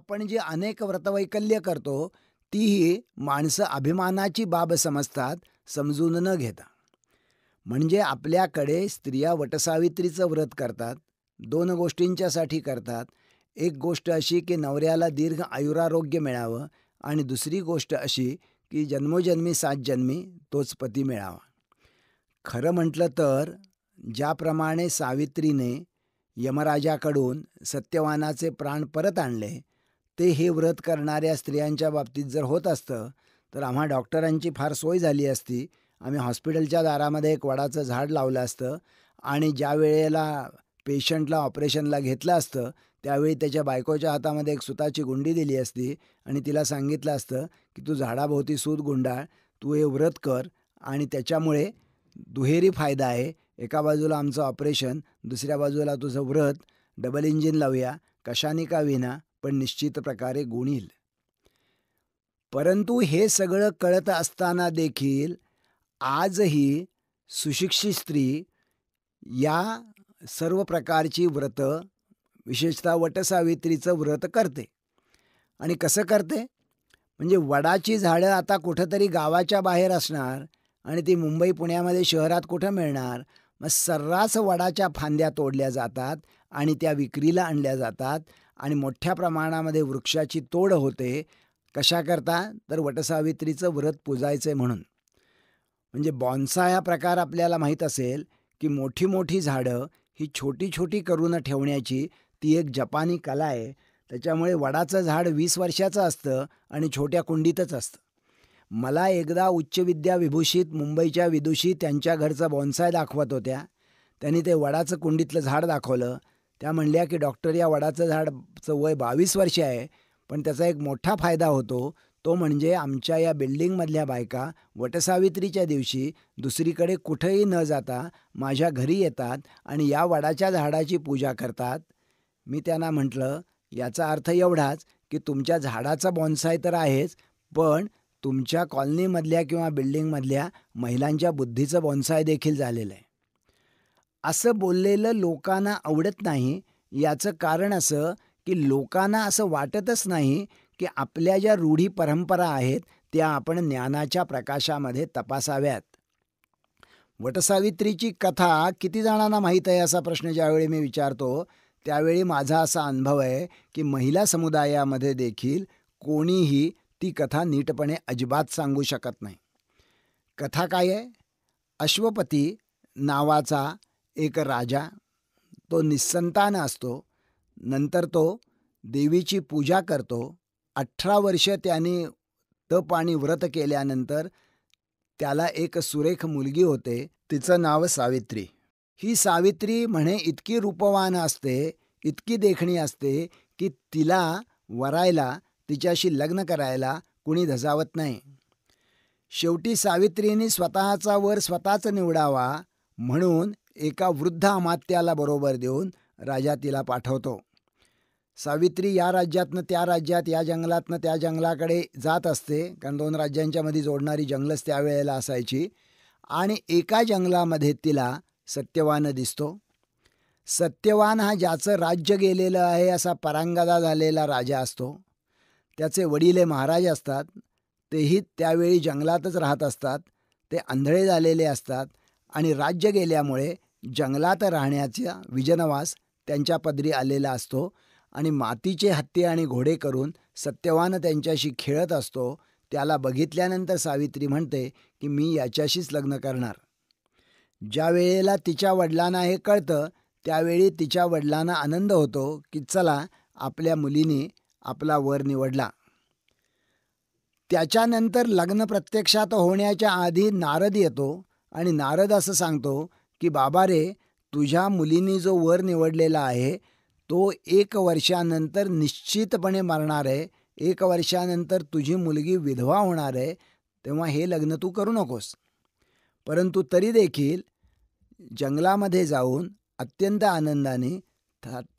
आपण जी अनेक व्रतवैकल्य करतो, तीही माणसं अभिमानाची बाब समजतात, समजून न घेता. म्हणजे आपल्याकडे स्त्रिया वटसावित्रीचं व्रत करतात. 2 गोष्टींच्यासाठी करतात. एक गोष्ट अशी की नवऱ्याला दीर्घ आयुरारोग्य मिळावं आणि दुसरी गोष्ट अशी की जन्मोजन्मी 7 जन्मी तोच पती मिळावा. खरं म्हटलं तर ज्याप्रमाणे सावित्रीने यमराजाकडून सत्यवानाचे प्राण परत आणले, ते हे व्रत करणाऱ्या स्त्रियांच्या बाबतीत जर होत असतं, तर आम्हा डॉक्टरांची फार सोय झाली असती. आम्ही हॉस्पिटलच्या दारामध्ये एक वडाचं झाड लावलं असतं आणि ज्या वेळेला पेशंटला ऑपरेशनला घेतलं असतं, त्यावेळी त्याच्या बायकोच्या हातामध्ये एक सुताची गुंडी दिली असती आणि तिला सांगितलं असतं की तू झाडाभोवती सूत गुंडाळ, तू हे व्रत कर आणि त्याच्यामुळे दुहेरी फायदा आहे. एका बाजूला आमचं ऑपरेशन, दुसऱ्या बाजूला तुझं व्रत. डबल इंजिन लावूया, कशाने का विना, पण निश्चित प्रकारे गुण येईल. परंतु हे सगळं कळत असताना देखील आजही सुशिक्षित स्त्री या सर्व प्रकारची व्रतं, विशेषतः वटसावित्रीचं व्रत करते. आणि कसं करते? म्हणजे वडाची झाडं आता कुठंतरी गावाच्या बाहेर असणार आणि ती मुंबई पुण्यामध्ये शहरात कुठं मिळणार? मग सर्रास वडाच्या फांद्या तोडल्या जातात आणि त्या विक्रीला आणल्या जातात आणि मोठ्या प्रमाणामध्ये वृक्षाची तोड होते. कशाकरता? तर वटसावित्रीचं व्रत पुजायचं म्हणून. म्हणजे बॉन्साय हा प्रकार आपल्याला माहीत असेल की मोठी मोठी झाडं ही छोटी छोटी करून ठेवण्याची ती एक जपानी कला आहे. त्याच्यामुळे वडाचं झाड 20 वर्षाचं असतं आणि छोट्या कुंडीतच असतं. मला एकदा उच्च विद्या विभूषित मुंबईच्या विदुषी त्यांच्या घरचं बॉन्साय दाखवत होत्या. त्यांनी ते वडाचं कुंडीतलं झाड दाखवलं. त्या म्हणल्या की डॉक्टर, या वडाचं झाडचं वय 22 वर्ष आहे, पण त्याचा एक मोठा फायदा होतो. तो म्हणजे आमच्या या बिल्डिंगमधल्या बायका वटसावित्रीच्या दिवशी दुसरीकडे कुठंही न जाता माझ्या घरी येतात आणि या वडाच्या झाडाची पूजा करतात. मी त्यांना म्हटलं, याचा अर्थ एवढाच की तुमच्या झाडाचा बॉन्साय तर आहेच, पण तुमच्या कॉलनीमधल्या किंवा बिल्डिंगमधल्या महिलांच्या बुद्धीचं बॉन्साय देखील झालेलं आहे. असं बोललेलं लोकांना आवडत नाही. याचं कारण असं की लोकांना असं वाटतच नाही की आपल्या ज्या रूढी परंपरा आहेत त्या आपण ज्ञानाच्या प्रकाशामध्ये तपासाव्यात. वटसावित्रीची कथा किती जणांना माहीत आहे असा प्रश्न ज्यावेळी मी विचारतो, त्यावेळी माझा असा अनुभव आहे की महिला समुदायामध्ये देखील कोणीही ती कथा नीटपणे अजिबात सांगू शकत नाही. कथा काय आहे? अश्वपती नावाचा एक राजा, तो निस्संतान असतो. नंतर तो देवीची पूजा करतो. 18 वर्ष त्याने तप आणि व्रत केल्यानंतर त्याला एक सुरेख मुलगी होते. तिचं नाव सावित्री. ही सावित्री म्हणे इतकी रूपवान असते, इतकी देखणी असते की तिला वरायला, तिच्याशी लग्न करायला कुणी धजावत नाही. शेवटी सावित्रीने स्वतःचा वर स्वतःच निवडावा म्हणून एका वृद्ध अमात्याला बरोबर देऊन राजा तिला पाठवतो. सावित्री या राज्यातनं त्या राज्यात, या जंगलातनं त्या जंगलाकडे जात असते, कारण 2 राज्यांच्या मध्ये जोडणारी जंगलच त्यावेळेला असायची. आणि एका जंगलामध्ये तिला सत्यवान दिसतो. सत्यवान हा ज्याचं राज्य गेलेलं आहे असा परांगदा झालेला राजा असतो. त्याचे वडील हे महाराज असतात. तेही त्यावेळी जंगलातच राहत असतात. ते आंधळे झालेले असतात आणि राज्य गेल्यामुळे जंगलात राहण्याचा विजनवास त्यांच्या पदरी आलेला असतो आणि मातीचे हत्ती आणि घोडे करून सत्यवान त्यांच्याशी खेळत असतो. त्याला बघितल्यानंतर सावित्री म्हणते की मी याच्याशीच लग्न करणार. ज्या वेळेला तिच्या वडिलांना हे कळतं, त्यावेळी तिच्या वडिलांना आनंद होतो की चला, आपल्या मुलीने आपला वर निवडला. त्याच्यानंतर लग्न प्रत्यक्षात होण्याच्या आधी नारद येतो आणि नारद असं सांगतो की बाबा रे, तुझ्या मुलीने जो वर निवडलेला आहे तो 1 वर्षानंतर निश्चितपणे मरणार आहे. 1 वर्षानंतर तुझी मुलगी विधवा होणार आहे. तेव्हा हे लग्न तू करू नकोस. परंतु तरी देखील जंगलामध्ये जाऊन अत्यंत आनंदाने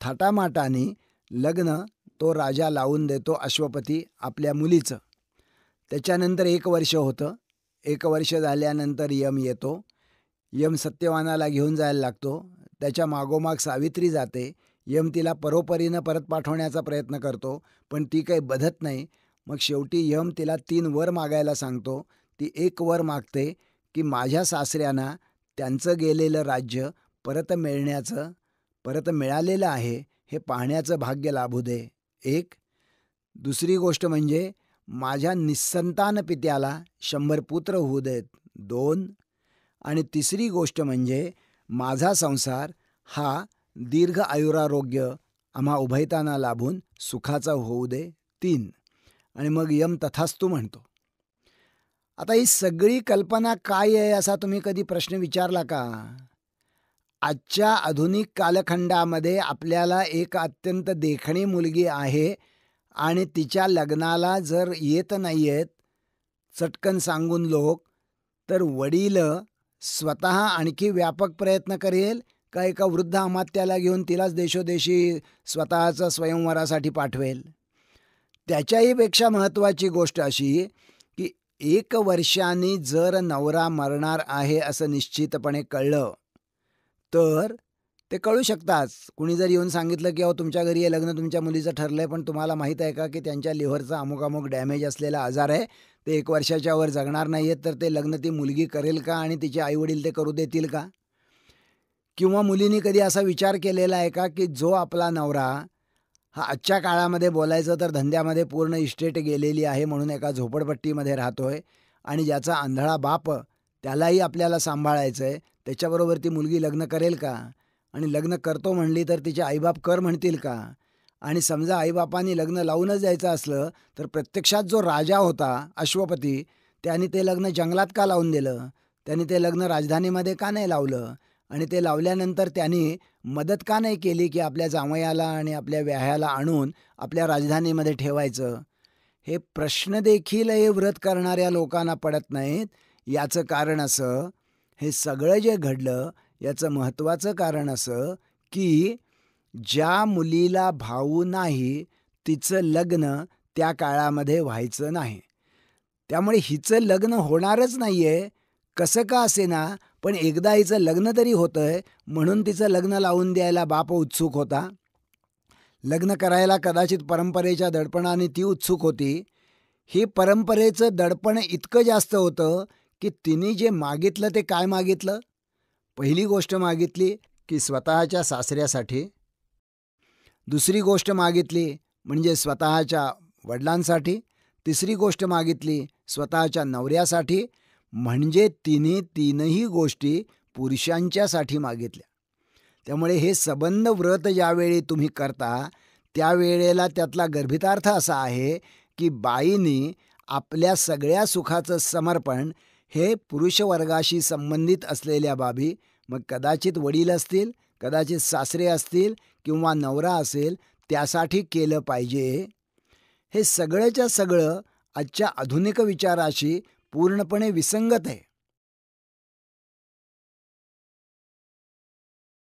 थाटामाटाने लग्न तो राजा लावून देतो, अश्वपती आपल्या मुलीचं. त्याच्यानंतर 1 वर्ष होतं. 1 वर्ष झाल्यानंतर यम येतो. यम सत्यवानाला घेऊन जायला लागतो. त्याच्या मागोमाग सावित्री जाते. यम तिला परोपरीनं परत पाठवण्याचा प्रयत्न करतो, पण ती काही बधत नाही. मग शेवटी यम तिला 3 वर मागायला सांगतो. ती एक वर मागते की माझ्या सासऱ्यांना त्यांचं गेलेलं राज्य परत मिळालेलं आहे हे पाहण्याचं भाग्य लाभू दे. एक. दुसरी गोष्ट म्हणजे माझ्या निस्संतान पित्याला 100 पुत्र होऊ देत. 2. आणि तिसरी गोष्ट म्हणजे माझा संसार हा दीर्घ आयुरारोग्य आम्हा उभयतांना लाभून सुखाचा होऊ दे. 3. आणि मग यम तथास्तु म्हणतो. आता ही सगळी कल्पना काय आहे असा तुम्ही कधी प्रश्न विचारला का? आजच्या आधुनिक कालखंडामध्ये आपल्याला एक अत्यंत देखणी मुलगी आहे आणि तिच्या लग्नाला जर येत नाही आहेत चटकन सांगून लोक, तर वडील स्वतः आणखी व्यापक प्रयत्न करेल का एका वृद्ध अमात्याला घेऊन तिलाच देशोदेशी स्वतःचं स्वयंवरासाठी पाठवेल? त्याच्याही पेक्षा महत्त्वाची गोष्ट अशी की 1 वर्षांनी जर नवरा मरणार आहे असं निश्चितपणे कळलं तर ते कळू शकताच. कुणी जर येऊन सांगितलं की अहो तुमच्या घरी हे लग्न तुमच्या मुलीचं ठरलंय, पण तुम्हाला माहीत आहे का की त्यांच्या लिव्हरचा अमुक डॅमेज असलेला आजार आहे, ते 1 वर्षाच्या वर जगणार नाही आहेत, तर ते लग्न ती मुलगी करेल का आणि तिचे आईवडील ते करू देतील का? किंवा मुलींनी कधी असा विचार केलेला आहे का की जो आपला नवरा हा आजच्या काळामध्ये बोलायचं तर धंद्यामध्ये पूर्ण इस्टेट गेलेली आहे म्हणून एका झोपडपट्टीमध्ये राहतोय आणि ज्याचा आंधळा बाप त्यालाही आपल्याला सांभाळायचं आहे, त्याच्याबरोबर ती मुलगी लग्न करेल का? आणि लग्न करतो म्हणली तर तिचे आईबाप कर म्हणतील का? आणि समजा आईबापांनी लग्न लावूनच द्यायचं असलं तर प्रत्यक्षात जो राजा होता अश्वपती, त्याने ते लग्न जंगलात का लावून दिलं? त्यांनी ते लग्न राजधानीमध्ये का नाही लावलं? आणि ते लावल्यानंतर त्यांनी मदत का नाही केली की आपल्या जावयाला आणि आपल्या व्याह्याला आणून आपल्या राजधानीमध्ये ठेवायचं? हे प्रश्न देखील हे व्रत करणाऱ्या लोकांना पडत नाहीत. याचं कारण असं, हे सगळं जे घडलं याचं महत्त्वाचं कारण असं की ज्या मुलीला भाऊ नाही तिचं लग्न त्या काळामध्ये व्हायचं नाही. त्यामुळे हिचं लग्न होणारच नाही आहे, कसं का असेना, पण एकदा हिचं लग्न तरी होतंय म्हणून तिचं लग्न लावून द्यायला बाप उत्सुक होता. लग्न करायला कदाचित परंपरेच्या दडपणाने ती उत्सुक होती. ही परंपरेचं दडपण इतकं जास्त होतं की तिने जे मागितलं ते काय मागितलं? पहिली गोष्ट मागितली की स्वतःच्या सासऱ्यासाठी. दुसरी गोष्ट मागितली म्हणजे स्वतःच्या वडिलांसाठी. तिसरी गोष्ट मागितली स्वतःच्या नवऱ्यासाठी. म्हणजे तिने 3ही गोष्टी पुरुषांच्यासाठी मागितल्या. त्यामुळे हे सबंध व्रत ज्यावेळी तुम्ही करता त्यावेळेला त्यातला गर्भितार्थ असा आहे की बाईनी आपल्या सगळ्या सुखाचं समर्पण हे पुरुषवर्गाशी संबंधित असलेल्या बाबी, मग कदाचित वडील असतील, कदाचित सासरे असतील किंवा नवरा असेल, त्यासाठी केलं पाहिजे. हे सगळंच्या सगळं आजच्या आधुनिक विचाराशी पूर्णपणे विसंगत आहे.